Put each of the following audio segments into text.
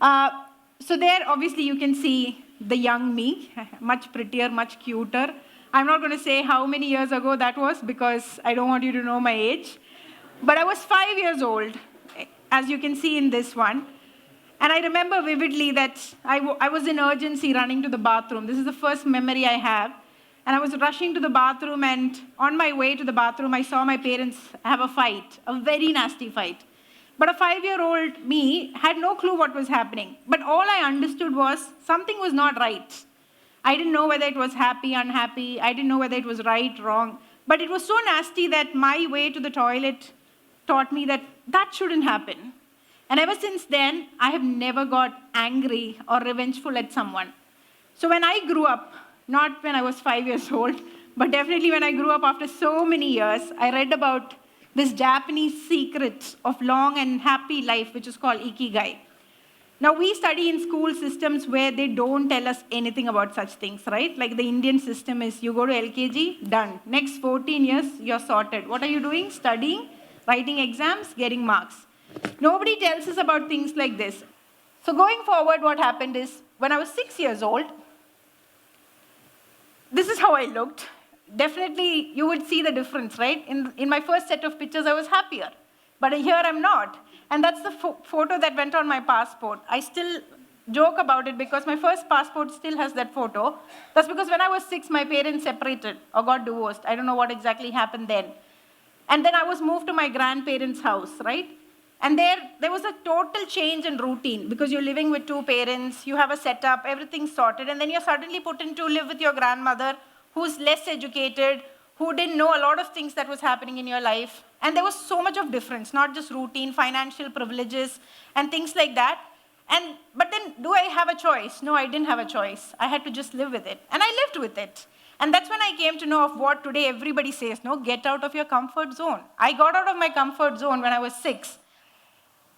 Uh, so there, obviously, you can see the young me, much prettier, much cuter. I'm not going to say how many years ago that was because I don't want you to know my age. But I was 5 years old, as you can see in this one. And I remember vividly that I was in urgency running to the bathroom. This is the first memory I have. And I was rushing to the bathroom, and on my way to the bathroom, I saw my parents have a fight, a very nasty fight. But a 5-year-old me had no clue what was happening. But all I understood was something was not right. I didn't know whether it was happy, unhappy. I didn't know whether it was right, wrong. But it was so nasty that my way to the toilet taught me that that shouldn't happen. And ever since then, I have never got angry or revengeful at someone. So when I grew up, not when I was 5 years old, but definitely when I grew up after so many years, I read about this Japanese secret of long and happy life, which is called Ikigai. Now, we study in school systems where they don't tell us anything about such things, right? Like the Indian system is you go to LKG, done. Next 14 years, you're sorted. What are you doing? Studying, writing exams, getting marks. Nobody tells us about things like this. So going forward, what happened is, when I was 6 years old, this is how I looked. Definitely, you would see the difference, right? In my first set of pictures, I was happier. But here I'm not. And that's the photo that went on my passport. I still joke about it because my first passport still has that photo. That's because when I was 6, my parents separated or got divorced. I don't know what exactly happened then. And then I was moved to my grandparents' house, right? And there was a total change in routine because you're living with 2 parents, you have a setup, everything's sorted, and then you're suddenly put in to live with your grandmother who's less educated, who didn't know a lot of things that was happening in your life. And there was so much of difference, not just routine, financial privileges, and things like that. But then, do I have a choice? No, I didn't have a choice. I had to just live with it. And I lived with it. And that's when I came to know of what today everybody says, no, get out of your comfort zone. I got out of my comfort zone when I was 6.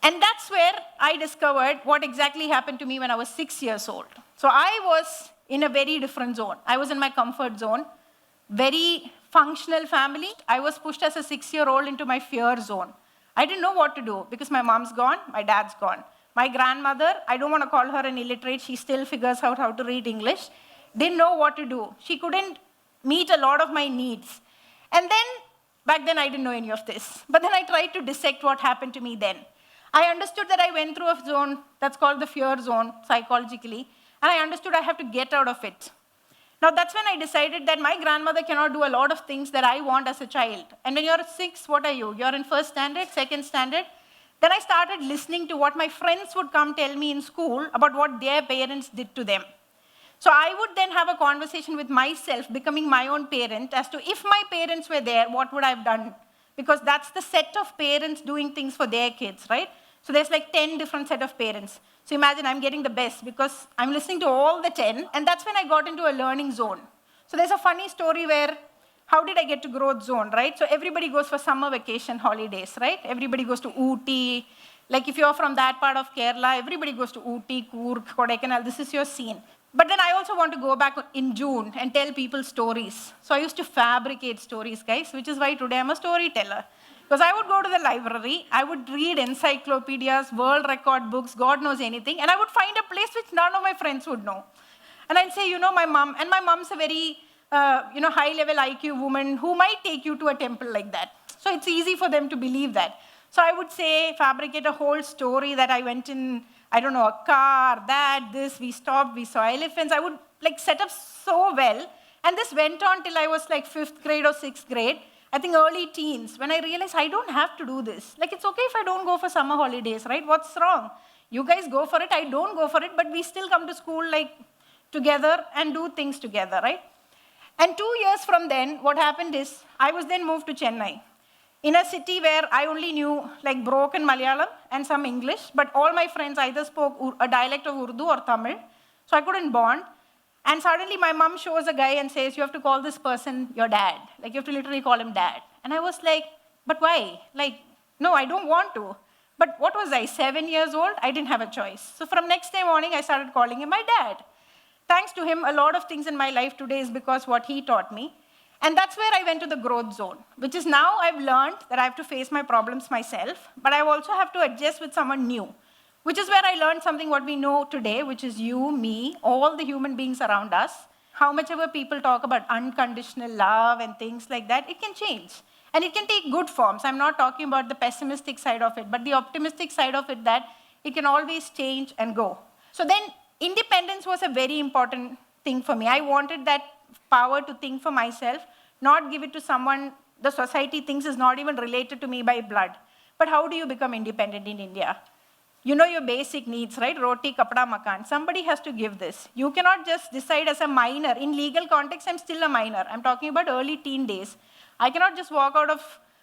And that's where I discovered what exactly happened to me when I was 6 years old. So I was in a very different zone. I was in my comfort zone, very functional family. I was pushed as a 6-year-old into my fear zone. I didn't know what to do because my mom's gone, my dad's gone. My grandmother, I don't want to call her an illiterate, she still figures out how to read English, didn't know what to do. She couldn't meet a lot of my needs. And then, back then I didn't know any of this. But then I tried to dissect what happened to me then. I understood that I went through a zone that's called the fear zone psychologically, and I understood I have to get out of it. Now that's when I decided that my grandmother cannot do a lot of things that I want as a child. And when you're 6, what are you? You're in first standard, second standard. Then I started listening to what my friends would come tell me in school about what their parents did to them. So I would then have a conversation with myself, becoming my own parent, as to if my parents were there, what would I have done? Because that's the set of parents doing things for their kids, right? So there's like 10 different set of parents. So imagine I'm getting the best because I'm listening to all the 10, and that's when I got into a learning zone. So there's a funny story where, how did I get to growth zone, right? So everybody goes for summer vacation holidays, right? Everybody goes to Ooty. Like if you're from that part of Kerala, everybody goes to Ooty, Coorg, Kodaikanal. This is your scene. But then I also want to go back in June and tell people stories. So I used to fabricate stories, guys, which is why today I'm a storyteller. Because I would go to the library, I would read encyclopedias, world record books, God knows anything, and I would find a place which none of my friends would know. And I'd say, my mom, and my mom's a very, high-level IQ woman who might take you to a temple like that. So it's easy for them to believe that. So I would say, fabricate a whole story that I went in, I don't know, a car, this, we stopped, we saw elephants. I would set up so well. And this went on till I was 5th grade or 6th grade. I think early teens, when I realized I don't have to do this. It's okay if I don't go for summer holidays, right? What's wrong? You guys go for it, I don't go for it, but we still come to school together and do things together, right? And 2 years from then, what happened is, I was then moved to Chennai, in a city where I only knew broken Malayalam and some English, but all my friends either spoke a dialect of Urdu or Tamil, so I couldn't bond. And suddenly my mom shows a guy and says, you have to call this person your dad. You have to literally call him dad. And I was like, but why? No, I don't want to. But what was I, 7 years old? I didn't have a choice. So from next day morning, I started calling him my dad. Thanks to him, a lot of things in my life today is because what he taught me. And that's where I went to the growth zone, which is now I've learned that I have to face my problems myself, but I also have to adjust with someone new which is where I learned something what we know today, which is you, me, all the human beings around us. How much ever people talk about unconditional love and things like that, it can change. And it can take good forms. I'm not talking about the pessimistic side of it, but the optimistic side of it, that it can always change and go. So then independence was a very important thing for me. I wanted that power to think for myself, not give it to someone the society thinks is not even related to me by blood. But how do you become independent in India? You know your basic needs, right? Roti, kapda, makan. Somebody has to give this. You cannot just decide as a minor. In legal context, I'm still a minor. I'm talking about early teen days. I cannot just walk out of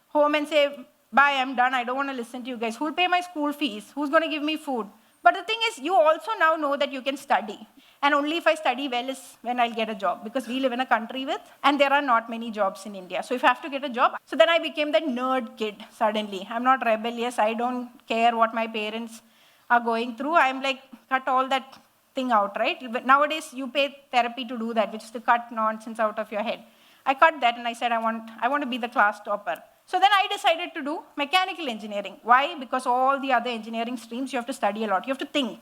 home and say, bye, I'm done. I don't want to listen to you guys. Who will pay my school fees? Who's going to give me food? But the thing is, you also now know that you can study. And only if I study well is when I'll get a job. Because we live in a country and there are not many jobs in India. So if I have to get a job, so then I became that nerd kid suddenly. I'm not rebellious. I don't care what my parents are going through. I'm like, cut all that thing out, right? But nowadays, you pay therapy to do that, which is to cut nonsense out of your head. I cut that and I said, I want to be the class topper. So then I decided to do mechanical engineering. Why? Because all the other engineering streams, you have to study a lot. You have to think.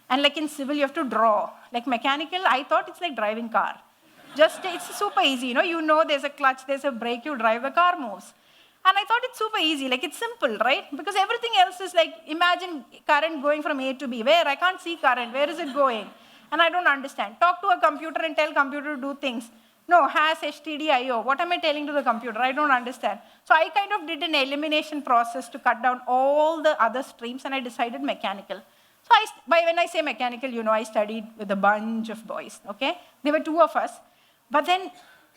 And like in civil, you have to draw. Like mechanical, I thought it's like driving car. It's super easy. You know there's a clutch, there's a brake, you drive, the car moves. And I thought it's super easy, like it's simple, right? Because everything else is like, imagine current going from A to B. Where? I can't see current. Where is it going? And I don't understand. Talk to a computer and tell computer to do things. No, has HTDIO. What am I telling to the computer? I don't understand. So I kind of did an elimination process to cut down all the other streams, and I decided mechanical. So when I say mechanical, I studied with a bunch of boys, okay? There were 2 of us. But then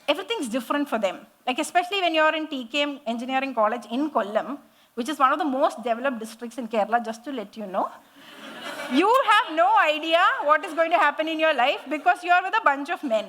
everything's different for them. Like especially when you're in TKM Engineering College in Kollam, which is one of the most developed districts in Kerala, just to let you know. You have no idea what is going to happen in your life because you are with a bunch of men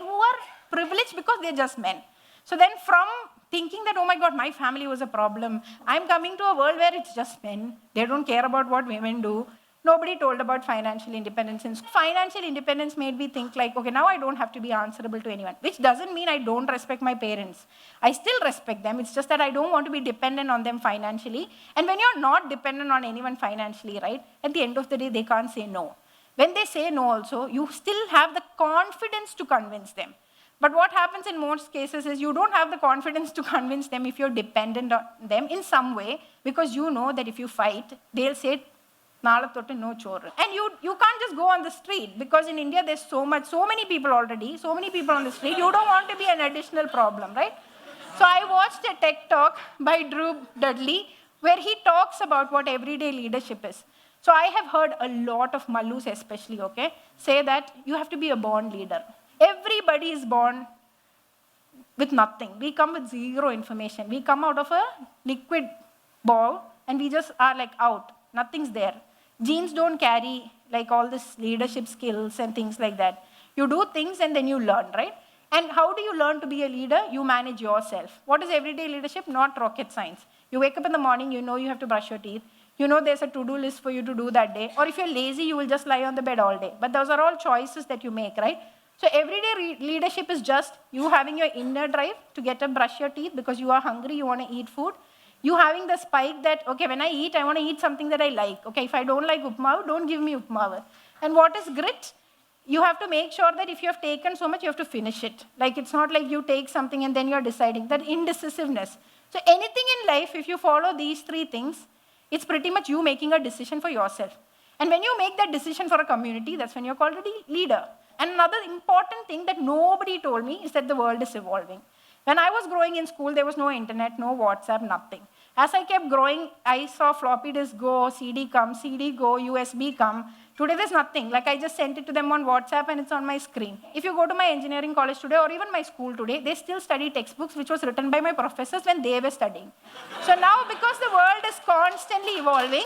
who are privileged because they're just men. So then from thinking that, oh my God, my family was a problem, I'm coming to a world where it's just men. They don't care about what women do. Nobody told about financial independence. And financial independence made me think like, okay, now I don't have to be answerable to anyone, which doesn't mean I don't respect my parents. I still respect them. It's just that I don't want to be dependent on them financially. And when you're not dependent on anyone financially, right, at the end of the day, they can't say no. When they say no also, you still have the confidence to convince them. But what happens in most cases is you don't have the confidence to convince them if you're dependent on them in some way, because you know that if you fight, they'll say, no children. And you can't just go on the street because in India there's so many people already, so many people on the street. You don't want to be an additional problem, right? So I watched a TED talk by Drew Dudley where he talks about what everyday leadership is. So I have heard a lot of Mallus especially, okay, say that you have to be a born leader. Everybody is born with nothing. We come with zero information. We come out of a liquid ball and we just are like out. Nothing's there. Genes don't carry like all this leadership skills and things like that. You do things and then you learn, right? And how do you learn to be a leader? You manage yourself. What is everyday leadership? Not rocket science. You wake up in the morning, you know you have to brush your teeth. You know there's a to-do list for you to do that day. Or if you're lazy, you will just lie on the bed all day. But those are all choices that you make, right? So everyday leadership is just you having your inner drive to get up, brush your teeth because you are hungry, you want to eat food. You having the spike that, okay, when I eat, I want to eat something that I like. Okay, if I don't like upma, don't give me upma. And what is grit? You have to make sure that if you have taken so much, you have to finish it. Like it's not like you take something and then you're deciding. That indecisiveness. So anything in life, if you follow these 3 things, it's pretty much you making a decision for yourself. And when you make that decision for a community, that's when you're called a leader. And another important thing that nobody told me is that the world is evolving. When I was growing in school, there was no internet, no WhatsApp, nothing. As I kept growing, I saw floppy disk go, CD come, CD go, USB come. Today, there's nothing. Like I just sent it to them on WhatsApp and it's on my screen. If you go to my engineering college today or even my school today, they still study textbooks which was written by my professors when they were studying. So now, because the world is constantly evolving,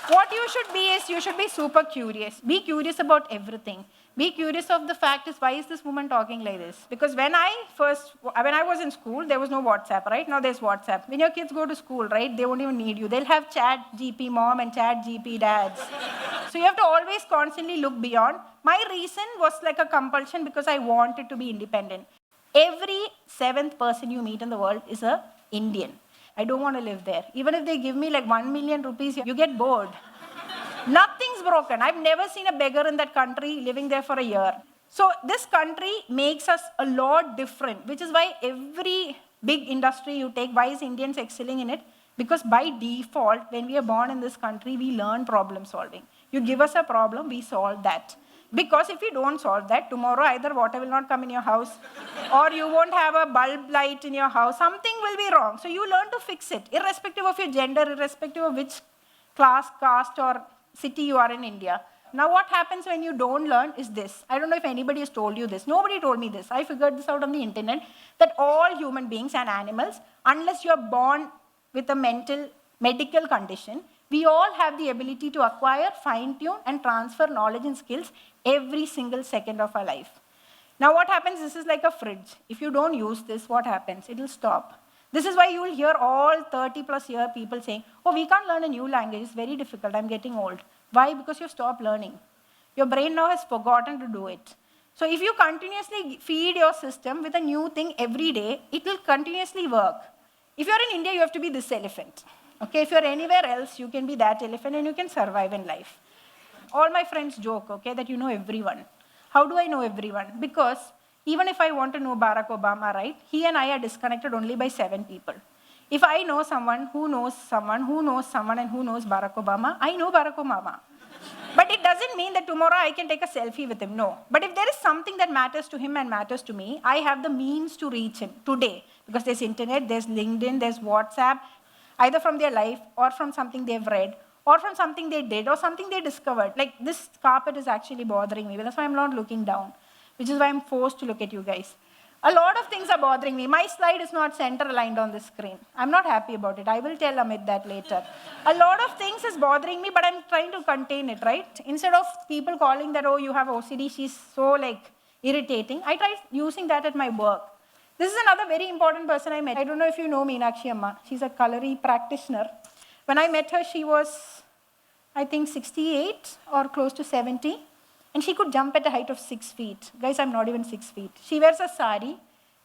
what you should be is, you should be super curious. Be curious about everything. Be curious of the fact is, why is this woman talking like this? Because when I was in school, there was no WhatsApp, right? Now there's WhatsApp. When your kids go to school, right, they won't even need you. They'll have chat GP mom and chat GP dads. So you have to always constantly look beyond. My reason was like a compulsion because I wanted to be independent. Every 7th person you meet in the world is an Indian. I don't want to live there. Even if they give me like 1 million rupees, you get bored. Nothing's broken. I've never seen a beggar in that country living there for a year. So this country makes us a lot different, which is why every big industry you take, why is Indians excelling in it? Because by default, when we are born in this country, we learn problem solving. You give us a problem, we solve that. Because if you don't solve that, tomorrow either water will not come in your house, or you won't have a bulb light in your house, something will be wrong. So you learn to fix it, irrespective of your gender, irrespective of which class, caste, or city you are in India. Now what happens when you don't learn is this. I don't know if anybody has told you this. Nobody told me this. I figured this out on the internet, that all human beings and animals, unless you're born with a medical condition, we all have the ability to acquire, fine-tune, and transfer knowledge and skills every single second of our life. Now what happens, this is like a fridge. If you don't use this, what happens? It will stop. This is why you will hear all 30+ year people saying, oh, we can't learn a new language, it's very difficult, I'm getting old. Why? Because you stopped learning. Your brain now has forgotten to do it. So if you continuously feed your system with a new thing every day, it will continuously work. If you're in India, you have to be this elephant. Okay, if you're anywhere else, you can be that elephant and you can survive in life. All my friends joke, okay, that you know everyone. How do I know everyone? Because even if I want to know Barack Obama, right, he and I are disconnected only by 7 people. If I know someone who knows someone who knows someone and who knows Barack Obama, I know Barack Obama. But it doesn't mean that tomorrow I can take a selfie with him, no. But if there is something that matters to him and matters to me, I have the means to reach him today. Because there's internet, there's LinkedIn, there's WhatsApp, either from their life or from something they've read, or from something they did or something they discovered. Like this carpet is actually bothering me, that's why I'm not looking down, which is why I'm forced to look at you guys. A lot of things are bothering me. My slide is not center aligned on the screen. I'm not happy about it. I will tell Amit that later. A lot of things is bothering me, but I'm trying to contain it, right? Instead of people calling that, oh, you have OCD, she's so like irritating, I try using that at my work. This is another very important person I met. I don't know if you know Meena Amma. She's a culinary practitioner. When I met her, she was, I think, 68 or close to 70. And she could jump at a height of 6 feet. Guys, I'm not even 6 feet. She wears a sari,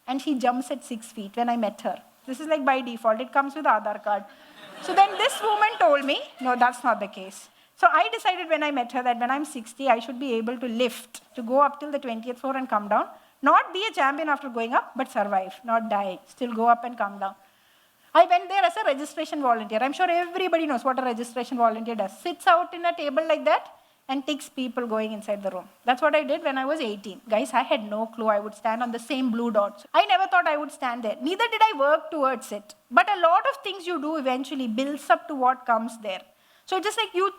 and she jumps at 6 feet when I met her. This is like by default. It comes with Aadhaar card. So then this woman told me, no, that's not the case. So I decided when I met her that when I'm 60, I should be able to lift, to go up till the 20th floor and come down. Not be a champion after going up, but survive, not die. Still go up and come down. I went there as a registration volunteer. I'm sure everybody knows what a registration volunteer does. Sits out in a table like that and takes people going inside the room. That's what I did when I was 18. Guys, I had no clue I would stand on the same blue dots. I never thought I would stand there. Neither did I work towards it. But a lot of things you do eventually builds up to what comes there. So it's just like you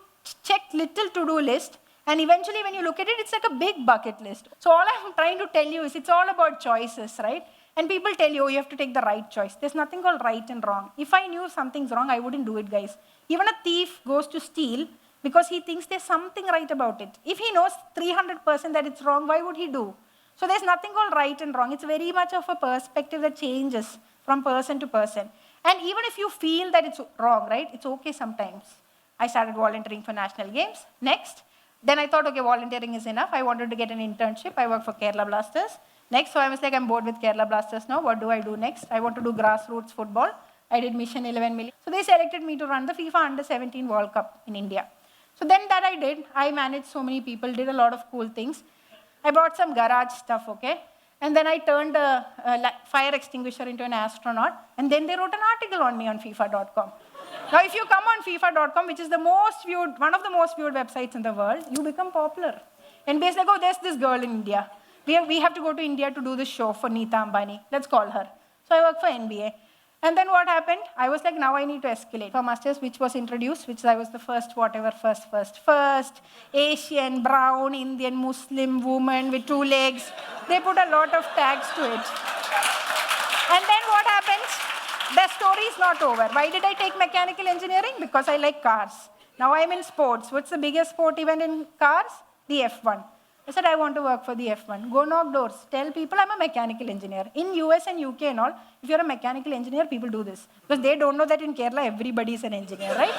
check little to-do list, and eventually when you look at it, it's like a big bucket list. So all I'm trying to tell you is it's all about choices, right? And people tell you, oh, you have to take the right choice. There's nothing called right and wrong. If I knew something's wrong, I wouldn't do it, guys. Even a thief goes to steal because he thinks there's something right about it. If he knows 300% that it's wrong, why would he do? So there's nothing called right and wrong. It's very much of a perspective that changes from person to person. And even if you feel that it's wrong, right, it's okay sometimes. I started volunteering for national games. Next. Then I thought, okay, volunteering is enough. I wanted to get an internship. I worked for Kerala Blasters. Next, so I was like, I'm bored with Kerala Blasters now. What do I do next? I want to do grassroots football. I did Mission 11 million. So they selected me to run the FIFA Under-17 World Cup in India. So then that I did. I managed so many people, did a lot of cool things. I brought some garage stuff, okay? And then I turned a fire extinguisher into an astronaut. And then they wrote an article on me on FIFA.com. Now, if you come on FIFA.com, which is the most viewed, one of the most viewed websites in the world, you become popular. And basically, oh, there's this girl in India. We have to go to India to do this show for Neeta Ambani. Let's call her. So I work for NBA. And then what happened? I was like, now I need to escalate. For Masters, which was introduced, which I was the first Asian, brown, Indian, Muslim woman with 2 legs. They put a lot of tags to it. And then what happens? The story is not over. Why did I take mechanical engineering? Because I like cars. Now I'm in sports. What's the biggest sport event in cars? The F1. I said, I want to work for the F1. Go knock doors. Tell people I'm a mechanical engineer. In US and UK and all, if you're a mechanical engineer, people do this. Because they don't know that in Kerala, everybody is an engineer, right?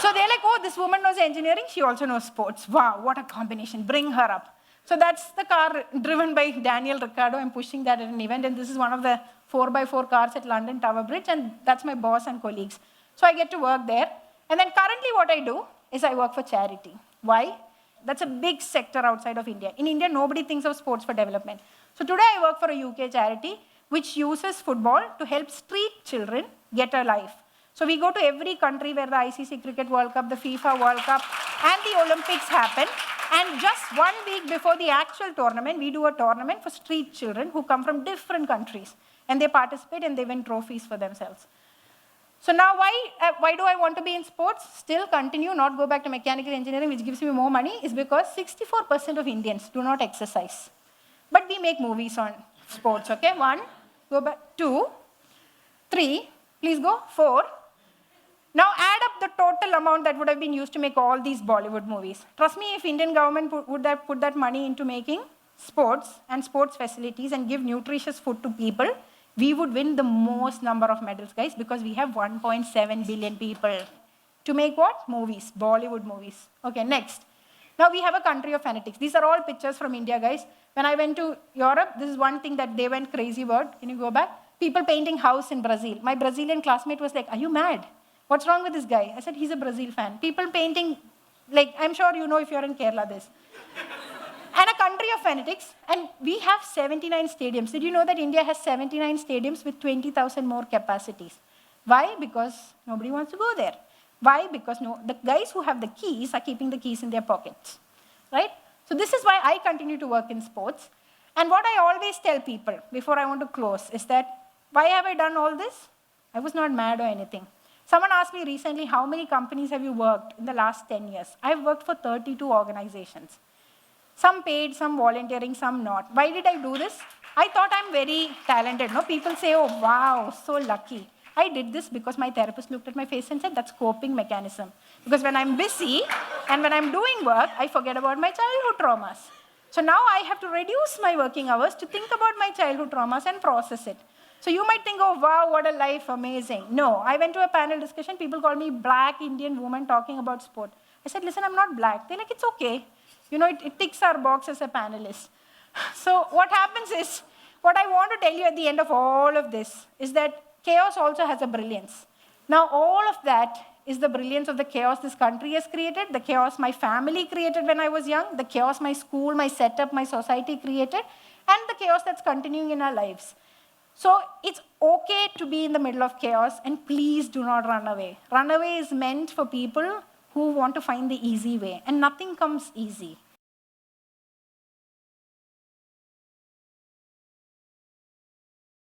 So they're like, oh, this woman knows engineering. She also knows sports. Wow, what a combination. Bring her up. So that's the car driven by Daniel Ricciardo. I'm pushing that at an event. And this is one of the 4x4 cars at London Tower Bridge. And that's my boss and colleagues. So I get to work there. And then currently what I do is I work for charity. Why? That's a big sector outside of India. In India, nobody thinks of sports for development. So today I work for a UK charity which uses football to help street children get a life. So we go to every country where the ICC Cricket World Cup, the FIFA World Cup, and the Olympics happen. And just 1 week before the actual tournament, we do a tournament for street children who come from different countries. And they participate and they win trophies for themselves. So now why do I want to be in sports? Still continue, not go back to mechanical engineering, which gives me more money, is because 64% of Indians do not exercise. But we make movies on sports, okay? 1, go back, 2, 3, please go, 4. Now add up the total amount that would have been used to make all these Bollywood movies. Trust me, if Indian government would have put that money into making sports and sports facilities and give nutritious food to people, we would win the most number of medals, guys, because we have 1.7 billion people. To make what? Movies, Bollywood movies. Okay, next. Now we have a country of fanatics. These are all pictures from India, guys. When I went to Europe, this is one thing that they went crazy about. Can you go back? People painting house in Brazil. My Brazilian classmate was like, are you mad? What's wrong with this guy? I said, he's a Brazil fan. People painting, like, I'm sure you know if you're in Kerala this. And a country of fanatics, and we have 79 stadiums. Did you know that India has 79 stadiums with 20,000 more capacities? Why? Because nobody wants to go there. Why? Because the guys who have the keys are keeping the keys in their pockets, right? So this is why I continue to work in sports. And what I always tell people before I want to close is that, why have I done all this? I was not mad or anything. Someone asked me recently, how many companies have you worked in the last 10 years? I've worked for 32 organizations. Some paid, some volunteering, some not. Why did I do this? I thought I'm very talented. No? People say, oh, wow, so lucky. I did this because my therapist looked at my face and said, that's coping mechanism. Because when I'm busy and when I'm doing work, I forget about my childhood traumas. So now I have to reduce my working hours to think about my childhood traumas and process it. So you might think, oh, wow, what a life, amazing. No, I went to a panel discussion. People called me black Indian woman talking about sport. I said, listen, I'm not black. They're like, it's okay. You know, it ticks our box as a panelist. So what happens is, what I want to tell you at the end of all of this is that chaos also has a brilliance. Now, all of that is the brilliance of the chaos this country has created, the chaos my family created when I was young, the chaos my school, my setup, my society created, and the chaos that's continuing in our lives. So it's okay to be in the middle of chaos, and please do not run away. Run away is meant for people who want to find the easy way, and nothing comes easy.